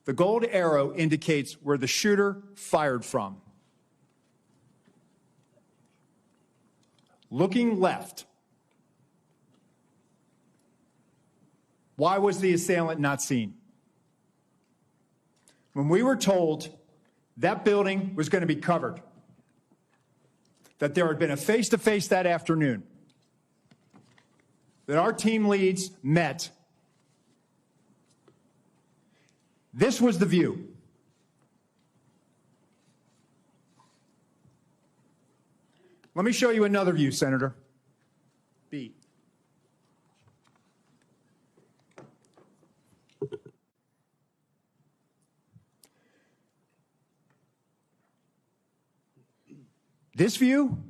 The gold arrow indicates where the shooter fired from. Looking left, why was the assailant not seen? When we were told that building was going to be covered, that there had been a face-to-face that afternoon, that our team leads met, this was the view. Let me show you another view, Senator. B. This view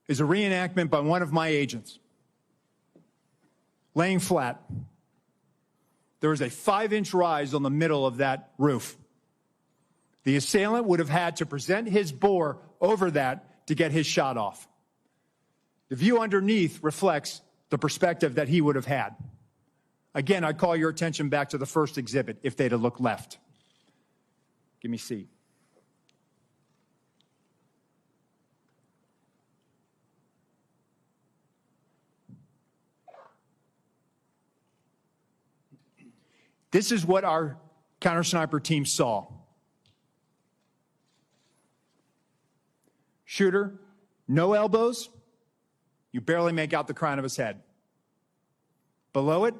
is a reenactment by one of my agents. Laying flat. There was a 5-inch rise on the middle of that roof. The assailant would have had to present his bore over that to get his shot off. The view underneath reflects the perspective that he would have had. Again, I call your attention back to the first exhibit if they'd have looked left. Give me C. This is what our counter-sniper team saw. Shooter, no elbows. You barely make out the crown of his head. Below it,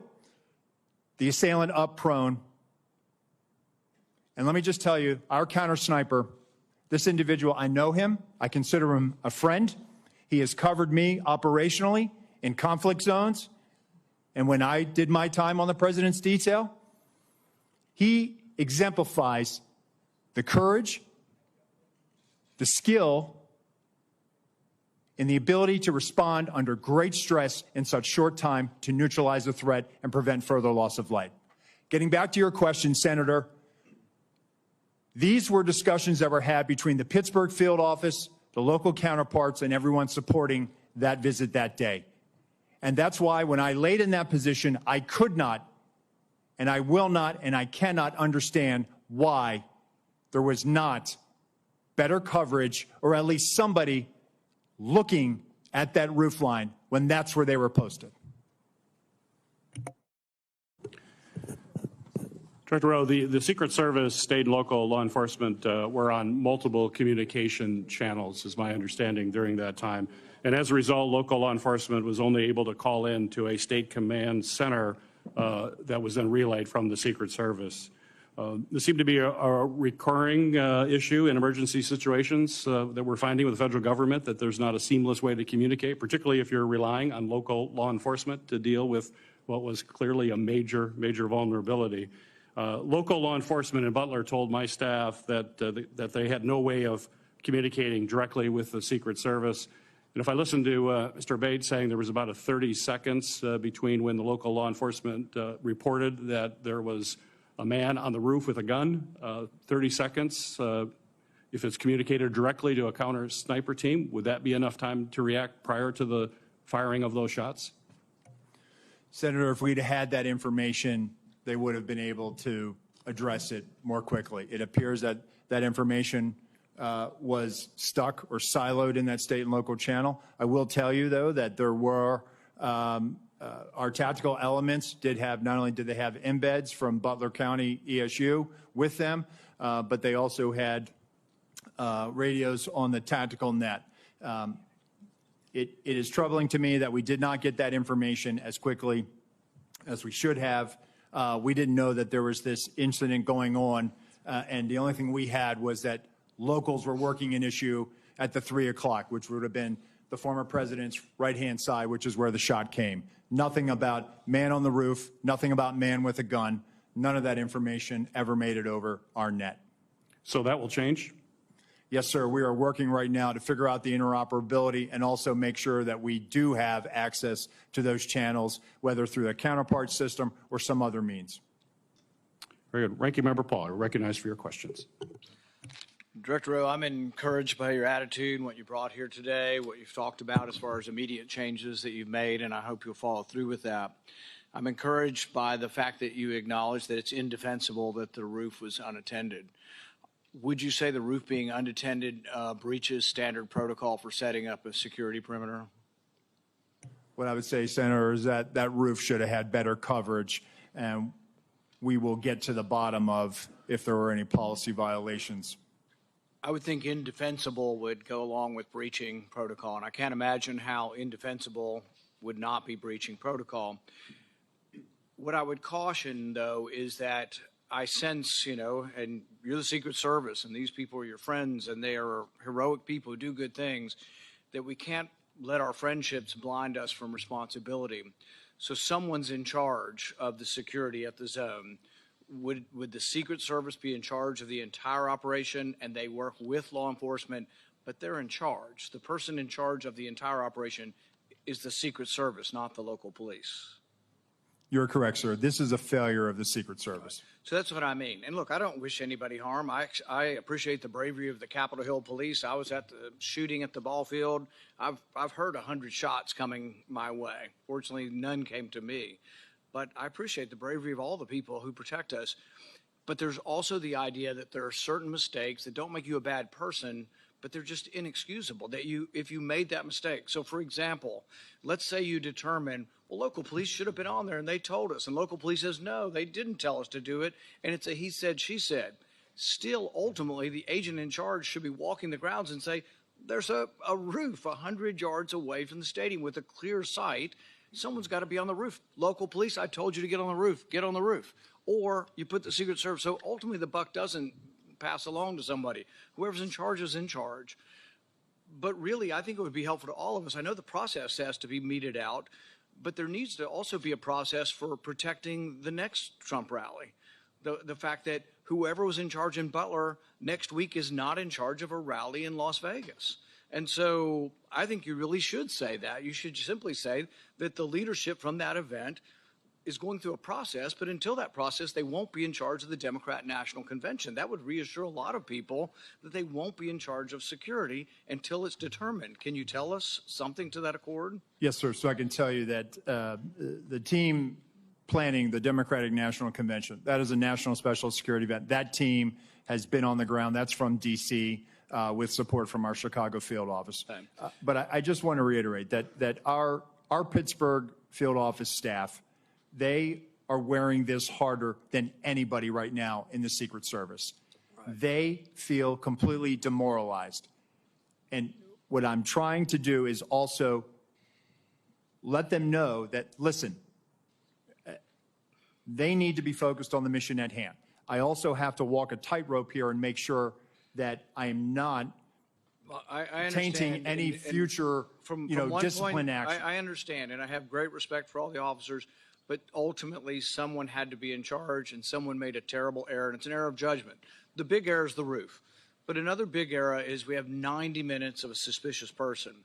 the assailant up prone. And let me just tell you, our counter-sniper, this individual, I know him. I consider him a friend. He has covered me operationally in conflict zones. And when I did my time on the President's detail, he exemplifies the courage, the skill, and the ability to respond under great stress in such short time to neutralize a threat and prevent further loss of life. Getting back to your question, Senator, these were discussions that were had between the Pittsburgh field office, the local counterparts, and everyone supporting that visit that day. And that's why when I laid in that position, I could not, and I will not, and I cannot understand why there was not better coverage, or at least somebody looking at that roof line when that's where they were posted. Director Rowe, the Secret Service, state and local law enforcement were on multiple communication channels, is my understanding, during that time. And as a result, local law enforcement was only able to call in to a state command center that was then relayed from the Secret Service. This seemed to be a recurring issue in emergency situations that we're finding with the federal government, that there's not a seamless way to communicate, particularly if you're relying on local law enforcement to deal with what was clearly a major vulnerability. Local law enforcement in Butler told my staff that they had no way of communicating directly with the Secret Service. And if I listened to Mr. Bates saying there was about 30 seconds between when the local law enforcement reported that there was a man on the roof with a gun, 30 seconds, if it's communicated directly to a counter sniper team, would that be enough time to react prior to the firing of those shots? Senator, if we'd had that information, they would have been able to address it more quickly. It appears that that information was stuck or siloed in that state and local channel. I will tell you, though, that there were our tactical elements did have, not only did they have embeds from Butler County ESU with them, but they also had radios on the tactical net. It is troubling to me that we did not get that information as quickly as we should have. We didn't know that there was this incident going on, and the only thing we had was that locals were working an issue at the 3 o'clock, which would have been the former president's right-hand side, which is where the shot came. Nothing about man on the roof, nothing about man with a gun. None of that information ever made it over our net. So that will change? Yes, sir. We are working right now to figure out the interoperability and also make sure that we do have access to those channels, whether through the counterpart system or some other means. Very good. Ranking Member Paul, you're recognized for your questions. Director Rowe, I'm encouraged by your attitude and what you brought here today, what you've talked about as far as immediate changes that you've made, and I hope you'll follow through with that. I'm encouraged by the fact that you acknowledge that it's indefensible that the roof was unattended. Would you say the roof being unattended breaches standard protocol for setting up a security perimeter? What I would say, Senator, is that that roof should have had better coverage, and we will get to the bottom of if there were any policy violations. I would think indefensible would go along with breaching protocol, and I can't imagine how indefensible would not be breaching protocol. What I would caution, though, is that I sense, and you're the Secret Service, and these people are your friends, and they are heroic people who do good things, that we can't let our friendships blind us from responsibility. So someone's in charge of the security at the zone. Would the Secret Service be in charge of the entire operation, and they work with law enforcement, but they're in charge? The person in charge of the entire operation is the Secret Service, not the local police. You're correct, sir. This is a failure of the Secret Service. So that's what I mean. And look, I don't wish anybody harm. I appreciate the bravery of the Capitol Hill Police. I was at the shooting at the ball field. I've heard 100 shots coming my way. Fortunately, none came to me. But I appreciate the bravery of all the people who protect us. But there's also the idea that there are certain mistakes that don't make you a bad person, but they're just inexcusable, that if you made that mistake. So for example, let's say you determine, well, local police should have been on there and they told us, and local police says, no, they didn't tell us to do it, and it's a he said, she said. Still, ultimately, the agent in charge should be walking the grounds and say, there's a roof 100 yards away from the stadium with a clear sight. Someone's got to be on the roof. Local police, I told you to get on the roof. Get on the roof. Or you put the Secret Service. So ultimately, the buck doesn't pass along to somebody. Whoever's in charge is in charge. But really, I think it would be helpful to all of us. I know the process has to be meted out, but there needs to also be a process for protecting the next Trump rally. The fact that whoever was in charge in Butler next week is not in charge of a rally in Las Vegas. And so I think you really should say that. You should simply say that the leadership from that event is going through a process, but until that process, they won't be in charge of the Democrat National Convention. That would reassure a lot of people that they won't be in charge of security until it's determined. Can you tell us something to that accord? Yes, sir. So I can tell you that the team planning the Democratic National Convention, that is a national special security event. That team has been on the ground. That's from D.C. With support from our Chicago field office. But I just want to reiterate that our Pittsburgh field office staff, they are wearing this harder than anybody right now in the Secret Service. Right. They feel completely demoralized. And what I'm trying to do is also let them know that, listen, they need to be focused on the mission at hand. I also have to walk a tightrope here and make sure that I am not tainting any future discipline action. I understand, and I have great respect for all the officers. But ultimately, someone had to be in charge, and someone made a terrible error, and it's an error of judgment. The big error is the roof. But another big error is we have 90 minutes of a suspicious person.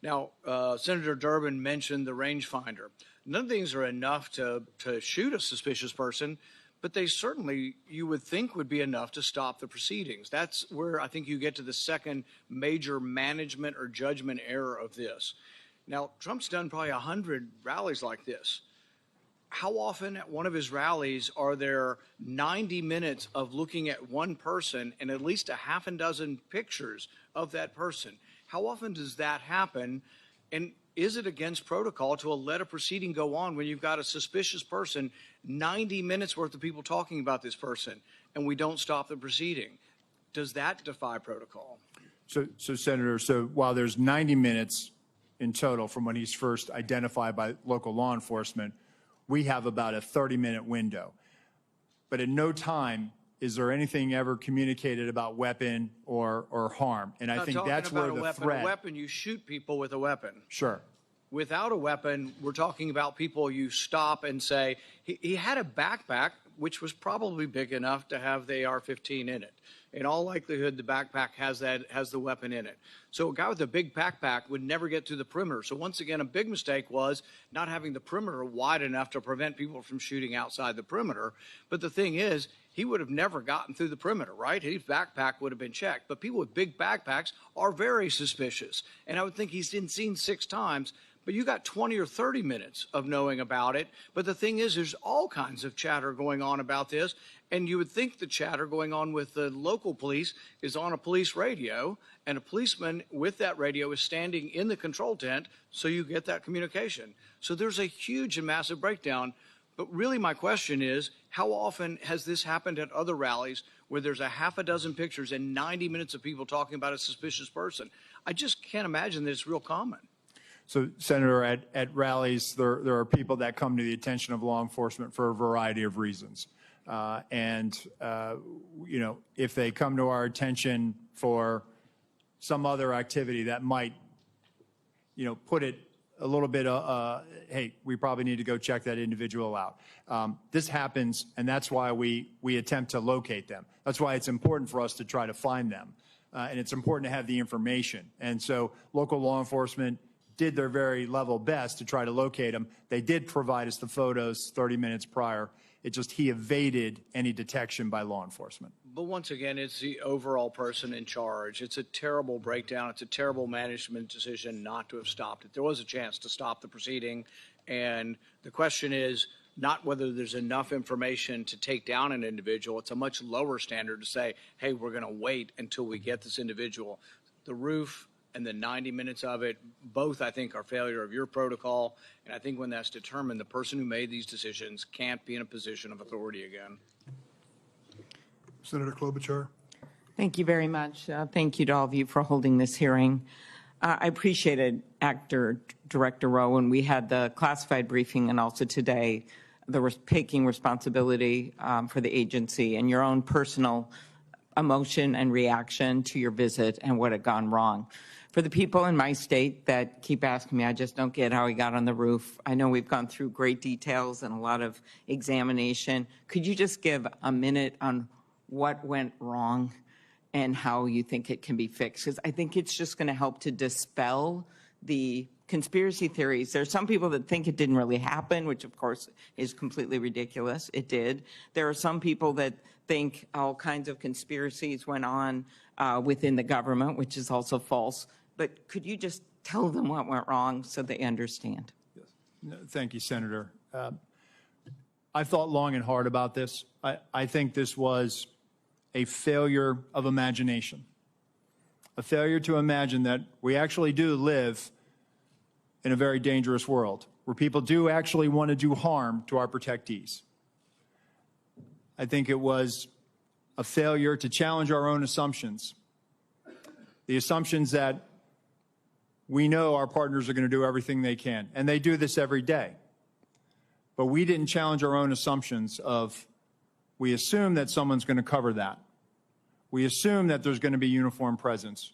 Now, Senator Durbin mentioned the rangefinder. None of these are enough to shoot a suspicious person, but they certainly, you would think, would be enough to stop the proceedings. That's where I think you get to the second major management or judgment error of this. Now, Trump's done probably 100 rallies like this. How often at one of his rallies are there 90 minutes of looking at one person and at least a half a dozen pictures of that person? How often does that happen? And is it against protocol to let a proceeding go on when you've got a suspicious person, 90 minutes worth of people talking about this person, and we don't stop the proceeding? Does that defy protocol? So Senator, while there's 90 minutes in total from when he's first identified by local law enforcement, we have about a 30-minute window. But at no time is there anything ever communicated about weapon or harm. And I think that's where the threat. A weapon, you shoot people with a weapon. Sure. Without a weapon, we're talking about people you stop and say, he had a backpack, which was probably big enough to have the AR-15 in it. In all likelihood, the backpack has the weapon in it. So a guy with a big backpack would never get through the perimeter. So once again, a big mistake was not having the perimeter wide enough to prevent people from shooting outside the perimeter. But the thing is, he would have never gotten through the perimeter, right? His backpack would have been checked. But people with big backpacks are very suspicious. And I would think he's been seen 6 times. but you got 20 or 30 minutes of knowing about it. But the thing is, there's all kinds of chatter going on about this. And you would think the chatter going on with the local police is on a police radio, and a policeman with that radio is standing in the control tent, so you get that communication. So there's a huge and massive breakdown. But really my question is, how often has this happened at other rallies where there's a half a dozen pictures and 90 minutes of people talking about a suspicious person? I just can't imagine that it's real common. So, Senator, at rallies, there are people that come to the attention of law enforcement for a variety of reasons. You know, if they come to our attention for some other activity that might, you know, put it a little bit, hey, we probably need to go check that individual out. This happens, and that's why we attempt to locate them. That's why it's important for us to try to find them. And it's important to have the information. And so local law enforcement did their very level best to try to locate him. They did provide us the photos 30 minutes prior. It just, he evaded any detection by law enforcement. But once again, it's the overall person in charge. It's a terrible breakdown. It's a terrible management decision not to have stopped it. There was a chance to stop the proceeding. And the question is not whether there's enough information to take down an individual. It's a much lower standard to say, hey, we're going to wait until we get this individual. The roof and the 90 minutes of it, both I think are failure of your protocol. And I think when that's determined, the person who made these decisions can't be in a position of authority again. Senator Klobuchar. Thank you very much. Thank you to all of you for holding this hearing. I appreciated Director Rowe when we had the classified briefing, and also today, taking responsibility for the agency and your own personal emotion and reaction to your visit and what had gone wrong. For the people in my state that keep asking me, I just don't get how he got on the roof. I know we've gone through great details and a lot of examination. Could you just give a minute on what went wrong and how you think it can be fixed? Because I think it's just going to help to dispel the conspiracy theories. There are some people that think it didn't really happen, which of course is completely ridiculous. It did. There are some people that think all kinds of conspiracies went on within the government, which is also false. But could you just tell them what went wrong so they understand? Yes. No, thank you, Senator. I thought long and hard about this. I think this was a failure of imagination, a failure to imagine that we actually do live in a very dangerous world where people do actually want to do harm to our protectees. I think it was a failure to challenge our own assumptions, the assumptions that we know our partners are going to do everything they can, and they do this every day. But we didn't challenge our own assumptions of, we assume that someone's going to cover that. We assume that there's going to be uniformed presence.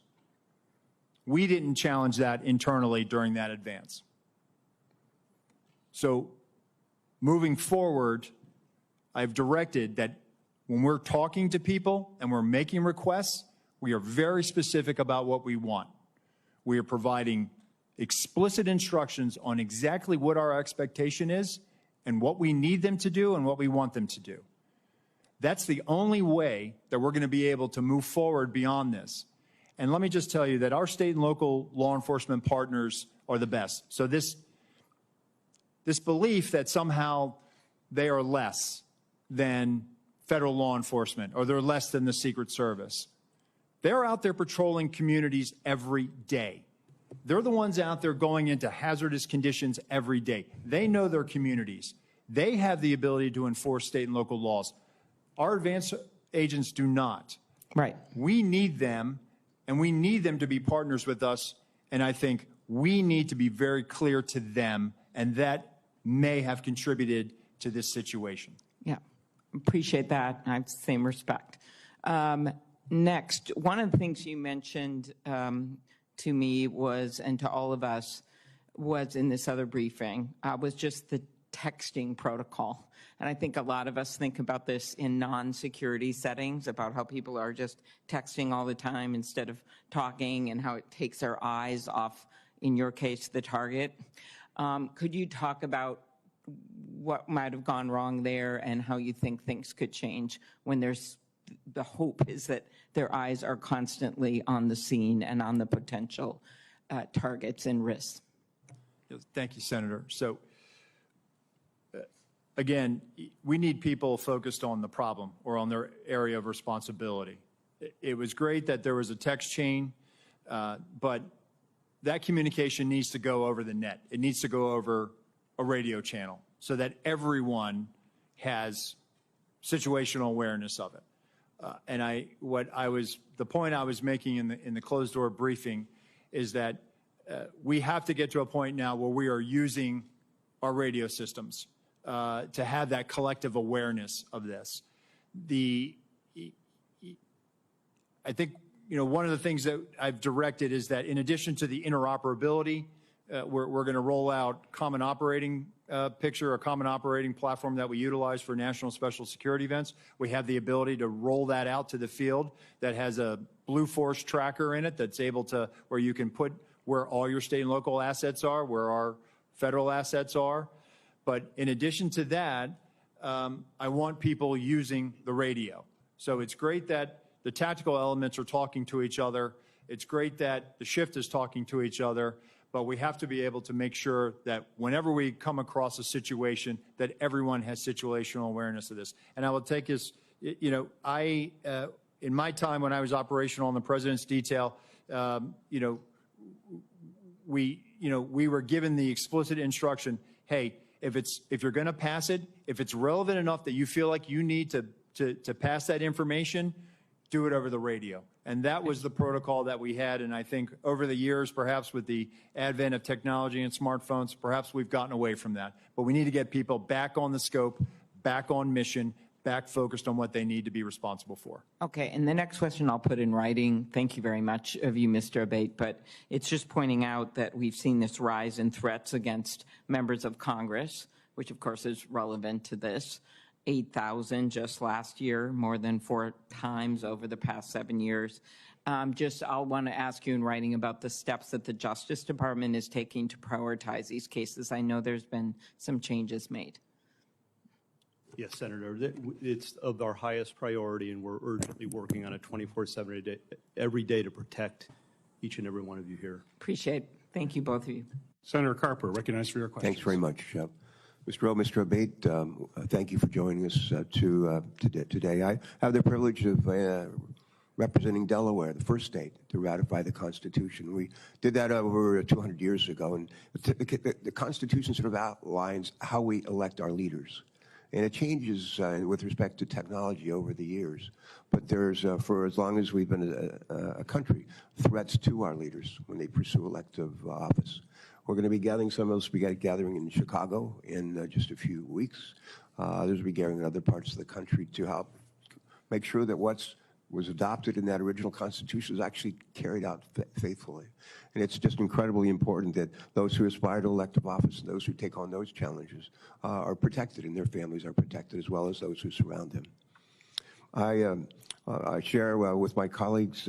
We didn't challenge that internally during that advance. So moving forward, I've directed that when we're talking to people and we're making requests, we are very specific about what we want. We are providing explicit instructions on exactly what our expectation is and what we need them to do and what we want them to do. That's the only way that we're going to be able to move forward beyond this. And let me just tell you that our state and local law enforcement partners are the best. So this belief that somehow they are less than federal law enforcement or they're less than the Secret Service. They're out there patrolling communities every day. They're the ones out there going into hazardous conditions every day. They know their communities. They have the ability to enforce state and local laws. Our advanced agents do not. Right. We need them, and we need them to be partners with us, and I think we need to be very clear to them, and that may have contributed to this situation. Yeah, appreciate that. I have the same respect. Next, one of the things you mentioned to me was, and to all of us, was in this other briefing, was just the texting protocol. And I think a lot of us think about this in non-security settings, about how people are just texting all the time instead of talking, and how it takes our eyes off, in your case, the target. Could you talk about what might have gone wrong there and how you think things could change when there's the hope is that their eyes are constantly on the scene and on the potential targets and risks? Thank you, Senator. So, again, we need people focused on the problem or on their area of responsibility. It was great that there was a text chain, but that communication needs to go over the net. It needs to go over a radio channel so that everyone has situational awareness of it. The point I was making in the closed door briefing is that we have to get to a point now where we are using our radio systems to have that collective awareness of this. I think, one of the things that I've directed is that in addition to the interoperability, we're going to roll out common operating picture, a common operating platform that we utilize for national special security events. We have the ability to roll that out to the field that has a Blue Force tracker in it that's able to, where you can put where all your state and local assets are, where our federal assets are. But in addition to that, I want people using the radio. So it's great that the tactical elements are talking to each other. It's great that the shift is talking to each other, but we have to be able to make sure that whenever we come across a situation, that everyone has situational awareness of this. And I will take this, in my time when I was operational in the President's detail, we were given the explicit instruction, hey, if you're going to pass it, if it's relevant enough that you feel like you need to pass that information, do it over the radio. And that was the protocol that we had. And I think over the years, perhaps with the advent of technology and smartphones, perhaps we've gotten away from that. But we need to get people back on the scope, back on mission, back focused on what they need to be responsible for. Okay, and the next question I'll put in writing. Thank you very much of you, Mr. Abate, but it's just pointing out that we've seen this rise in threats against members of Congress, which of course is relevant to this. 8,000 just last year, more than 4 times over the past 7 years. I'll want to ask you in writing about the steps that the Justice Department is taking to prioritize these cases. I know there's been some changes made. Yes, Senator, it's of our highest priority, and we're urgently working on it 24/7 every day to protect each and every one of you here. Appreciate it. Thank you, both of you. Senator Carper, recognized for your question. Thanks very much. Mr. Rowe, Mr. Abate, thank you for joining us today. I have the privilege of representing Delaware, the first state to ratify the Constitution. We did that over 200 years ago, and the Constitution sort of outlines how we elect our leaders. And it changes with respect to technology over the years. But there's, for as long as we've been a country, threats to our leaders when they pursue elective office. We're going to be gathering, some of us will be gathering in Chicago in just a few weeks. Others will be gathering in other parts of the country to help make sure that what was adopted in that original Constitution is actually carried out faithfully. And it's just incredibly important that those who aspire to elective office and those who take on those challenges are protected, and their families are protected, as well as those who surround them. I share with my colleagues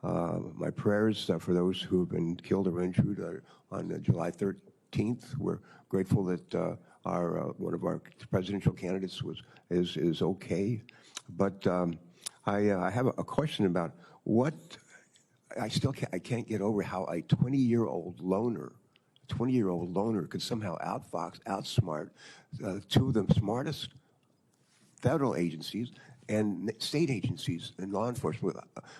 my prayers for those who have been killed or injured on July 13th. We're grateful that one of our presidential candidates is okay. But I have a question about what I can't get over how a 20-year-old loner could somehow outsmart two of the smartest federal agencies and state agencies and law enforcement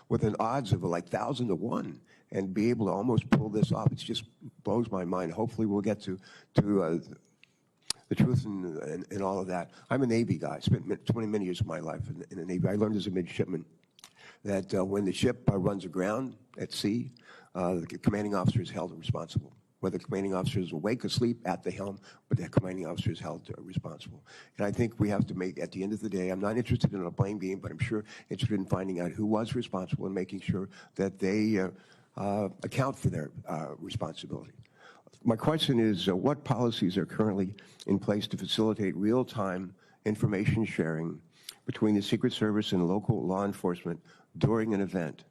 with an odds of like 1,000 to 1, and be able to almost pull this off. It just blows my mind. Hopefully we'll get to the truth and all of that. I'm a Navy guy. I spent many years of my life in the Navy. I learned as a midshipman that when the ship runs aground at sea, the commanding officer is held responsible. Whether the commanding officer is awake or asleep at the helm, but the commanding officer is held responsible. And I think we have to make, at the end of the day, I'm not interested in a blame game, but I'm sure interested in finding out who was responsible and making sure that they account for their responsibility. My question is, what policies are currently in place to facilitate real-time information sharing between the Secret Service and local law enforcement during an event?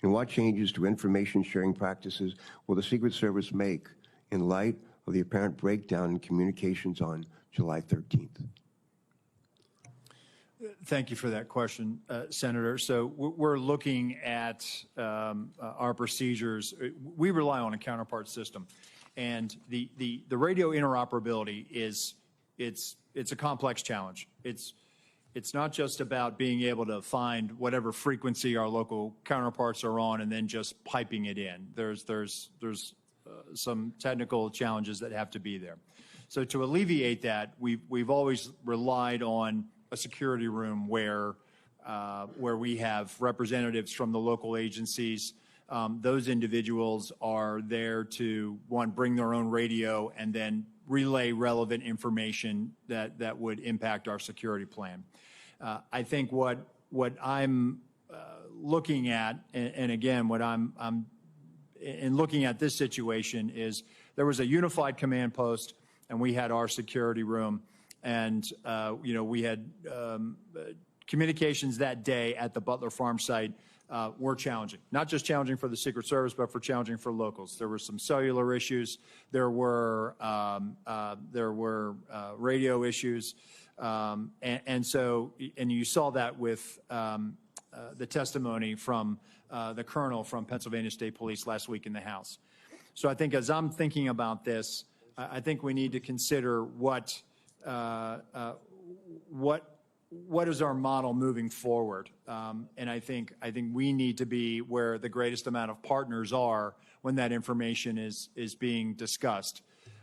And what changes to information sharing practices will the Secret Service make in light of the apparent breakdown in communications on July 13th? Thank you for that question, Senator. So we're looking at our procedures. We rely on a counterpart system. And the radio interoperability it's a complex challenge. It's not just about being able to find whatever frequency our local counterparts are on and then just piping it in. There's some technical challenges that have to be there. So to alleviate that, we've always relied on a security room where we have representatives from the local agencies. Those individuals are there to, one, bring their own radio and then relay relevant information that would impact our security plan. I think what I'm looking at, and again, what I'm in looking at this situation is there was a unified command post, and we had our security room, and we had communications that day at the Butler Farm site were challenging. Not just challenging for the Secret Service, but for challenging for locals. There were some cellular issues. There were radio issues. And you saw that with the testimony from the colonel from Pennsylvania State Police last week in the House. So I think as I'm thinking about this, I think we need to consider what is our model moving forward. And I think we need to be where the greatest amount of partners are when that information is being discussed.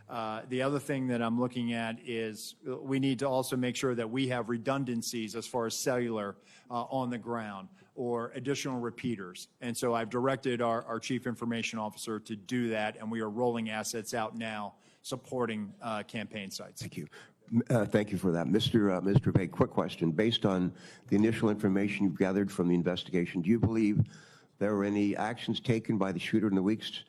The other thing that I'm looking at is we need to also make sure that we have redundancies as far as cellular on the ground or additional repeaters. And so I've directed our Chief Information Officer to do that, and we are rolling assets out now supporting campaign sites. Thank you. Thank you for that. Mr. Bay, quick question. Based on the initial information you've gathered from the investigation, do you believe there were any actions taken by the shooter in the weeks,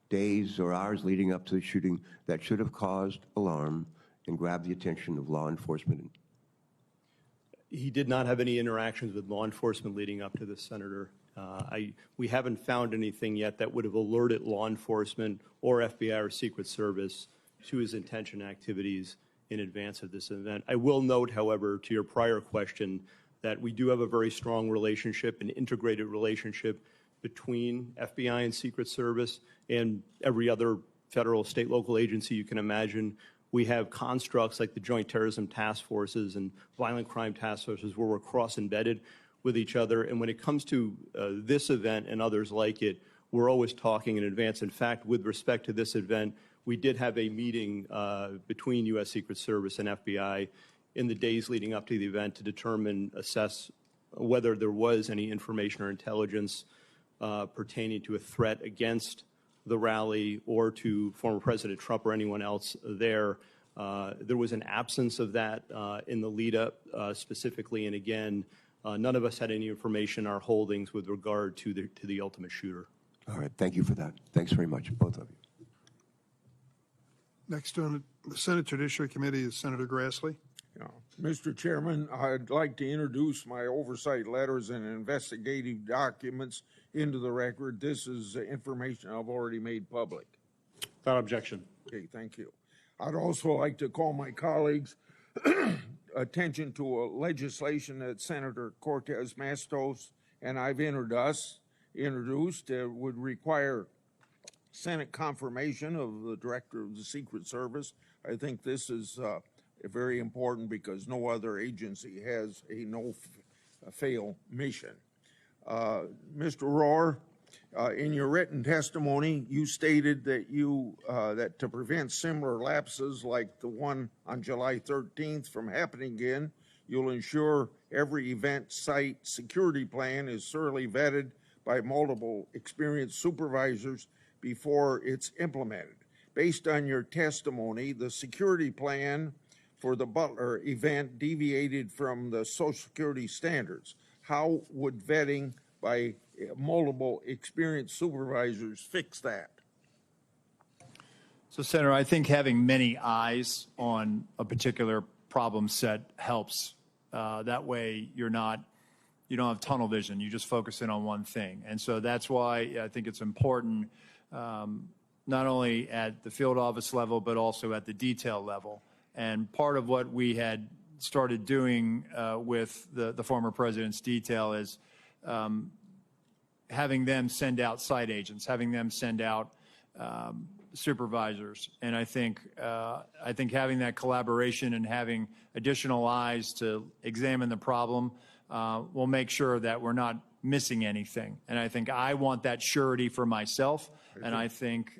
days, or hours leading up to the shooting that should have caused alarm and grabbed the attention of law enforcement? He did not have any interactions with law enforcement leading up to this, Senator. We haven't found anything yet that would have alerted law enforcement or FBI or Secret Service to his intention activities in advance of this event. I will note, however, to your prior question, that we do have a very strong relationship, an integrated relationship between FBI and Secret Service and every other federal, state, local agency you can imagine. We have constructs like the Joint Terrorism Task Forces and Violent Crime Task Forces where we're cross-embedded with each other. And when it comes to this event and others like it, we're always talking in advance. In fact, with respect to this event, we did have a meeting between U.S. Secret Service and FBI in the days leading up to the event to assess whether there was any information or intelligence pertaining to a threat against the rally or to former President Trump or anyone else there. There was an absence of that in the lead up specifically, and again, none of us had any information in our holdings with regard to the ultimate shooter. All right, thank you for that. Thanks very much, both of you. Next on the Senate Judiciary Committee is Senator Grassley. Yeah. Mr. Chairman, I'd like to introduce my oversight letters and investigative documents into the record. This is information I've already made public. Without objection. Okay, thank you. I'd also like to call my colleagues' attention to a legislation that Senator Cortez Matos and I've introduced would require Senate confirmation of the Director of the Secret Service. I think this is very important because no other agency has a no-fail mission. Mr. Rohr, in your written testimony, you stated that that to prevent similar lapses like the one on July 13th from happening again, you'll ensure every event site security plan is thoroughly vetted by multiple experienced supervisors before it's implemented. Based on your testimony, the security plan for the Butler event deviated from the Social Security standards. How would vetting by multiple experienced supervisors fix that? So, Senator, I think having many eyes on a particular problem set helps. That way you don't have tunnel vision. You just focus in on one thing. And so that's why I think it's important, not only at the field office level, but also at the detail level. And part of what we had started doing with the former president's detail is having them send out site agents, having them send out supervisors. And I think having that collaboration and having additional eyes to examine the problem will make sure that we're not missing anything. And I think I want that surety for myself. And I think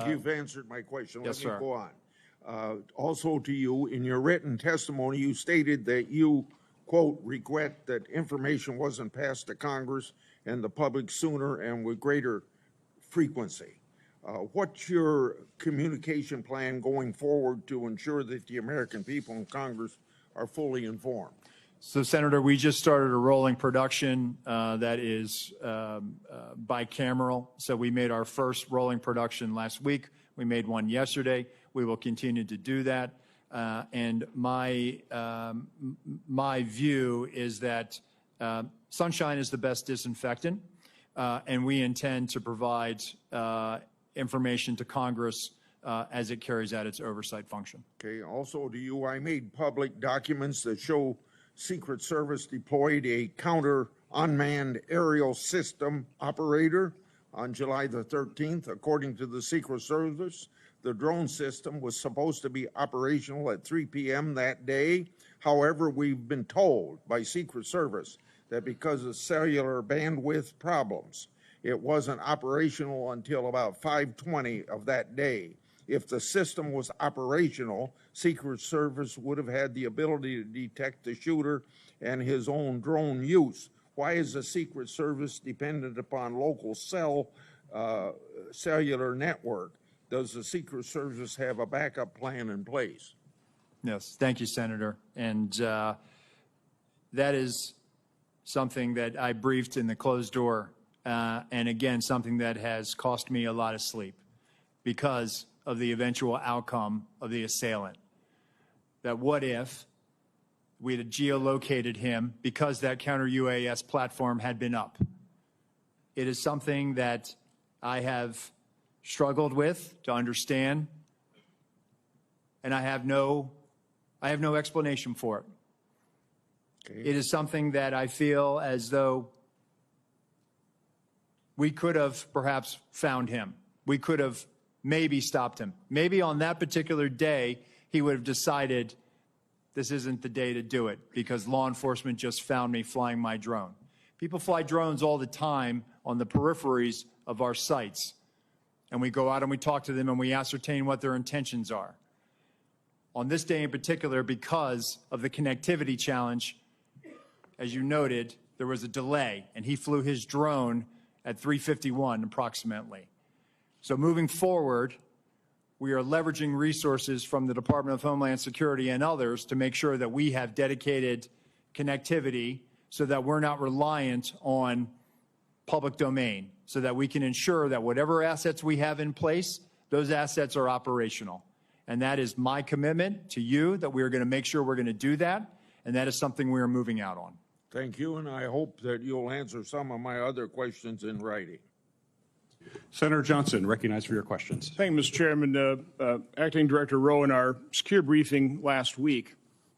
you've answered my question. Yes, Let me sir. go on. Also to you, in your written testimony, you stated that you, quote, regret that information wasn't passed to Congress and the public sooner and with greater frequency. What's your communication plan going forward to ensure that the American people in Congress are fully informed? So, Senator, we just started a rolling production that is bicameral. So we made our first rolling production last week. We made one yesterday. We will continue to do that. And my view is that sunshine is the best disinfectant, and we intend to provide information to Congress as it carries out its oversight function. Okay, also to you, I made public documents that show Secret Service deployed a counter unmanned aerial system operator on July the 13th. According to the Secret Service, the drone system was supposed to be operational at 3 p.m. that day. However, we've been told by Secret Service that because of cellular bandwidth problems, it wasn't operational until about 5:20 of that day. If the system was operational, Secret Service would have had the ability to detect the shooter and his own drone use. Why is the Secret Service dependent upon local cellular network? Does the Secret Service have a backup plan in place? Yes, thank you, Senator. And that is something that I briefed in the closed door, and again, something that has cost me a lot of sleep because of the eventual outcome of the assailant. That what if we had geolocated him because that counter-UAS platform had been up? It is something that I have struggled with to understand, and I have no explanation for it. Okay. It is something that I feel as though we could have perhaps found him. We could have maybe stopped him. Maybe on that particular day, he would have decided this isn't the day to do it because law enforcement just found me flying my drone. People fly drones all the time on the peripheries of our sites. And we go out and we talk to them and we ascertain what their intentions are. On this day in particular, because of the connectivity challenge, as you noted, there was a delay and he flew his drone at 3:51 approximately. So moving forward, we are leveraging resources from the Department of Homeland Security and others to make sure that we have dedicated connectivity so that we're not reliant on public domain, so that we can ensure that whatever assets we have in place, those assets are operational. And that is my commitment to you, that we're going to make sure we're going to do that, and that is something we are moving out on. Thank you, and I hope that you'll answer some of my other questions in writing. Senator Johnson, recognized for your questions. Thank you, Mr. Chairman. Acting Director Rowe, in our secure briefing last week,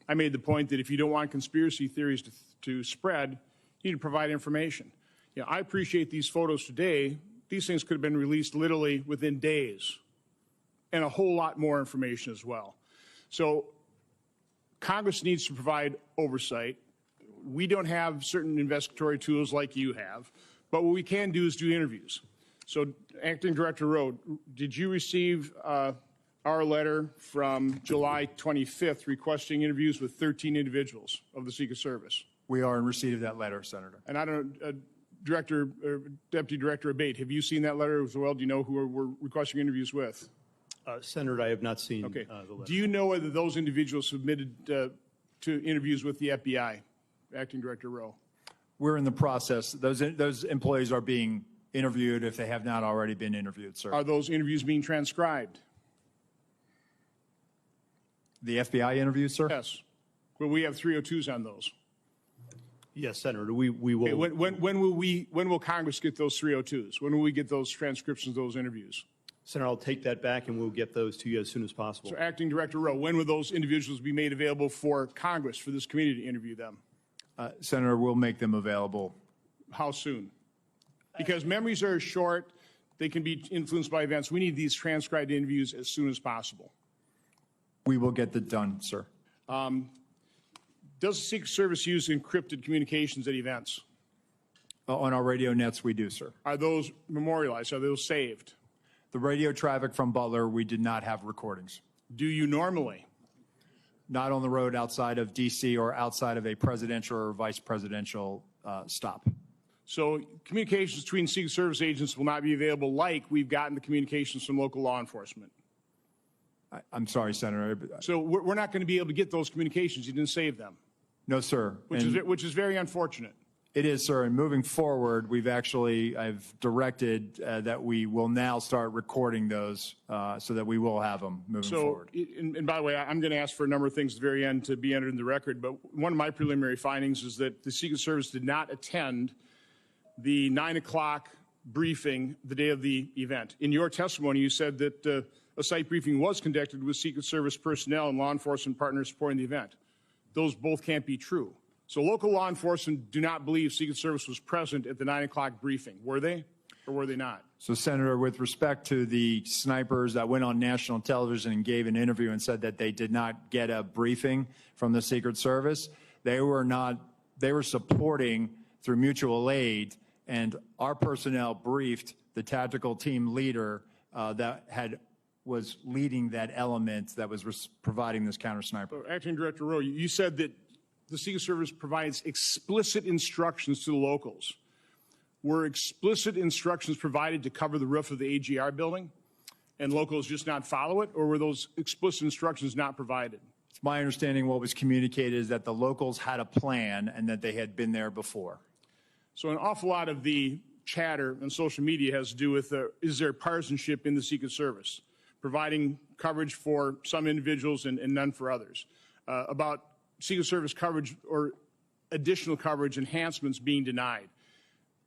I made the point that if you don't want conspiracy theories to spread, you need to provide information. You know, I appreciate these photos today. These things could have been released literally within days, and a whole lot more information as well. So Congress needs to provide oversight. We don't have certain investigatory tools like you have, but what we can do is do interviews. So, Acting Director Rowe, did you receive our letter from July 25th requesting interviews with 13 individuals of the Secret Service? We are in receipt of that letter, Senator. And I don't know, Deputy Director Abate, have you seen that letter as well? Do you know who we're requesting interviews with? Senator, I have not seen Okay. the letter. Do you know whether those individuals submitted to interviews with the FBI, Acting Director Rowe? We're in the process. Those employees are being interviewed if they have not already been interviewed, sir. Are those interviews being transcribed? The FBI interviews, sir? Yes. Well, we have 302s on those. Yes, Senator, we will. Okay, when will Congress get those 302s? When will we get those transcriptions of those interviews? Senator, I'll take that back and we'll get those to you as soon as possible. So, Acting Director Rowe, when will those individuals be made available for Congress, for this committee to interview them? Senator, we'll make them available. How soon? Because memories are short. They can be influenced by events. We need these transcribed interviews as soon as possible. We will get that done, sir. Does the Secret Service use encrypted communications at events? On our radio nets, we do, sir. Are those memorialized? Are those saved? The radio traffic from Butler, we did not have recordings. Do you normally? Not on the road outside of D.C. or outside of a presidential or vice presidential stop. So communications between Secret Service agents will not be available like we've gotten the communications from local law enforcement. I'm sorry, Senator. So we're not going to be able to get those communications. You didn't save them, No, sir. which is very unfortunate. It is, sir. And moving forward, I've directed that we will now start recording those so that we will have them moving forward. And by the way, I'm going to ask for a number of things at the very end to be entered in the record, but one of my preliminary findings is that the Secret Service did not attend the 9 o'clock briefing the day of the event. In your testimony, you said that a site briefing was conducted with Secret Service personnel and law enforcement partners supporting the event. Those both can't be true. So local law enforcement do not believe Secret Service was present at the 9 o'clock briefing. Were they or were they not? So, Senator, with respect to the snipers that went on national television and gave an interview and said that they did not get a briefing from the Secret Service, they were supporting through mutual aid, and our personnel briefed the tactical team leader was leading that element that was providing this counter sniper. Acting Director Rowe, you said that the Secret Service provides explicit instructions to the locals. Were explicit instructions provided to cover the roof of the AGR building and locals just not follow it, or were those explicit instructions not provided? It's my understanding what was communicated is that the locals had a plan and that they had been there before. So an awful lot of the chatter on social media has to do with is there partisanship in the Secret Service, providing coverage for some individuals and none for others, about Secret Service coverage or additional coverage enhancements being denied.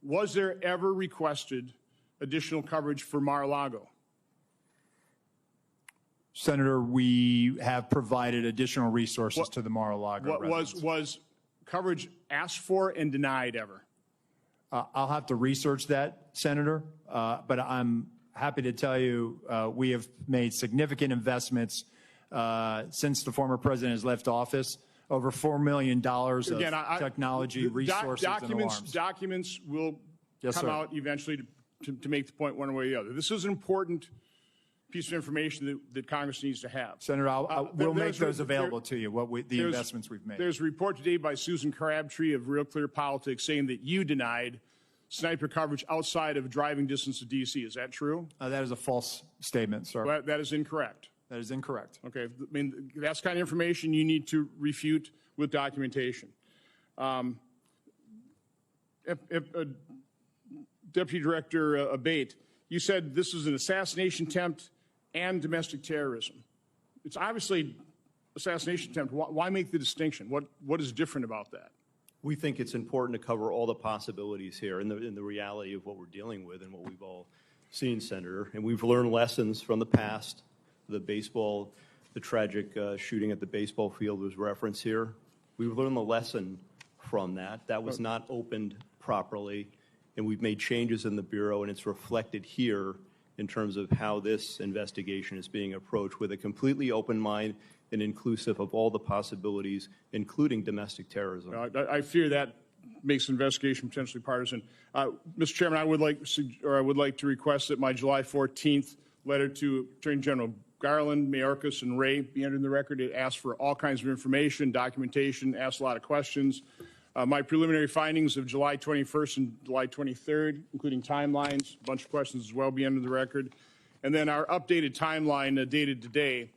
Was there ever requested additional coverage for Mar-a-Lago? Senator, we have provided additional resources to the Mar-a-Lago residents. Was coverage asked for and denied ever? I'll have to research that, Senator, but I'm happy to tell you we have made significant investments since the former president has left office. Over $4 million of technology, resources, and alarms. Documents will come out eventually to make the point one way or the other. This is an important piece of information that Congress needs to have. Senator, we'll make those available to you, the investments we've made. There's a report today by Susan Crabtree of Real Clear Politics saying that you denied sniper coverage outside of driving distance of D.C. Is that true? That is a false statement, sir. Well, that is incorrect. That is incorrect. Okay. I mean, that's the kind of information you need to refute with documentation. Deputy Director Abate, you said this is an assassination attempt and domestic terrorism. It's obviously assassination attempt. Why make the distinction? What is different about that? We think it's important to cover all the possibilities here in the reality of what we're dealing with and what we've all seen, Senator. And we've learned lessons from the past. The tragic shooting at the baseball field was referenced here. We've learned the lesson from that. That was not opened properly, and we've made changes in the Bureau, and it's reflected here in terms of how this investigation is being approached with a completely open mind and inclusive of all the possibilities, including domestic terrorism. I fear that makes the investigation potentially partisan. Mr. Chairman, I would like to request that my July 14th letter to Attorney General Garland, Mayorkas, and Ray be entered in the record. It asks for all kinds of information, documentation, asks a lot of questions. My preliminary findings of July 21st and July 23rd, including timelines, a bunch of questions as well, be entered in the record. And then our updated timeline dated today.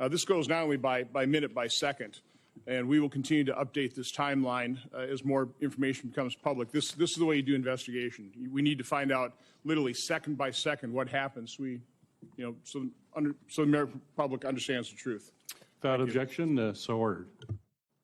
This goes not only by minute, by second, and we will continue to update this timeline as more information becomes public. This is the way you do investigation. We need to find out literally second by second what happens. So the American public understands the truth. Without objection, so ordered.